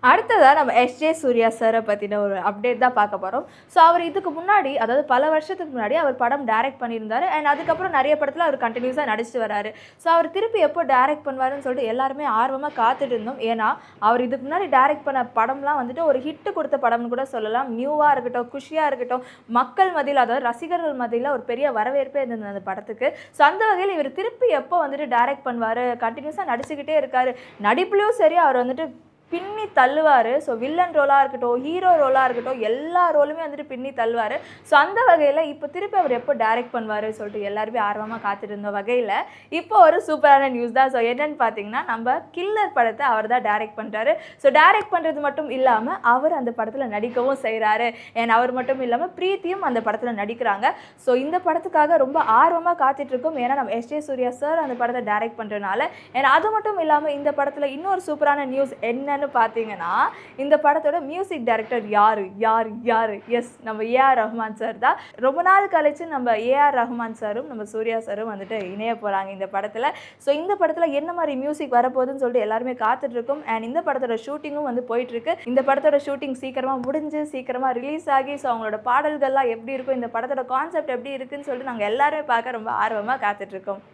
அடுத்ததா நம்ம எஸ்.ஜே. சூர்யா சார பத்தின ஒரு அப்டேட் தான் பார்க்க போறோம். ஸோ அவர் இதுக்கு முன்னாடி, அதாவது பல வருஷத்துக்கு முன்னாடி அவர் படம் டைரக்ட் பண்ணியிருந்தாரு. அண்ட் அதுக்கப்புறம் நெறைய படத்துல அவர் கன்டினியூஸா நடிச்சுட்டு வராரு. ஸோ அவர் திருப்பி எப்போ டைரக்ட் பண்ணுவாருன்னு சொல்லிட்டு எல்லாருமே ஆர்வமா காத்துட்டு இருந்தோம். ஏன்னா, அவர் இதுக்கு முன்னாடி டைரக்ட் பண்ண படம்லாம் வந்துட்டு ஒரு ஹிட் குடுத்த படம்னு கூட சொல்லலாம். நியூவா இருக்கட்டும், குஷியா இருக்கட்டும், மக்கள் மத்தியில அதாவது ரசிகர்கள் மத்தியில ஒரு பெரிய வரவேற்பே இருந்தது அந்த படத்துக்கு. ஸோ அந்த வகையில இவர் திருப்பி எப்போ வந்துட்டு டைரக்ட் பண்ணுவாரு, கன்டினியூஸா நடிச்சுக்கிட்டே இருக்காரு. நடிப்புலயும் சரி அவர் வந்துட்டு பின்னி தள்ளுவாரு. ஸோ வில்லன் ரோலா இருக்கட்டும், ஹீரோ ரோலா இருக்கட்டும், எல்லா ரோலுமே வந்துட்டு பின்னி தள்ளுவாரு. ஸோ அந்த வகையில இப்போ திருப்பி அவர் எப்போ டைரக்ட் பண்ணுவாரு சொல்லிட்டு எல்லாருமே ஆர்வமா காத்துட்டு இருந்த வகையில இப்போ ஒரு சூப்பரான நியூஸ் தான். ஸோ என்னன்னு பார்த்தீங்கன்னா, நம்ம கில்லர் படத்தை அவர் தான் டைரக்ட் பண்றாரு. ஸோ டைரக்ட் பண்றது மட்டும் இல்லாம அவர் அந்த படத்துல நடிக்கவும் செய்றாரு. அண்ட் அவர் மட்டும் இல்லாம பிரீத்தியும் அந்த படத்துல நடிக்கிறாங்க. ஸோ இந்த படத்துக்காக ரொம்ப ஆர்வமா காத்துட்டு இருக்கோம். ஏன்னா நம்ம எஸ்.ஜே. சூர்யா சார் அந்த படத்தை டைரக்ட் பண்றதுனால. அண்ட் அது மட்டும் இல்லாம இந்த படத்துல இன்னொரு சூப்பரான நியூஸ் என்ன பார்த்தீங்கன்னா, இந்த படத்தோட மியூசிக் டைரக்டர் யாரு? எஸ், நம்ம ஏ.ஆர். ரஹ்மான் சார் தான். ரொம்ப நாள் கழிச்சு நம்ம ஏ.ஆர். ரஹ்மான் சாரும் நம்ம சூர்யா சாரும் வந்துட்டு இணைய போறாங்க இந்த படத்துல. ஸோ இந்த படத்துல என்ன மாதிரி மியூசிக் வரப்போகுதுன்னு சொல்லிட்டு எல்லாருமே காத்துட்டு இருக்கோம். அண்ட் இந்த படத்தோட ஷூட்டிங்கும் வந்து போயிட்டு இருக்கு. இந்த படத்தோட ஷூட்டிங் சீக்கிரமா முடிஞ்சு சீக்கிரமா ரிலீஸ் ஆகி ஸோ அவங்களோட பாடல்கள்லாம் எப்படி இருக்கும், இந்த படத்தோட கான்செப்ட் எப்படி இருக்குன்னு சொல்லிட்டு நாங்கள் எல்லாருமே பார்க்க ரொம்ப ஆர்வமா காத்துட்டு இருக்கோம்.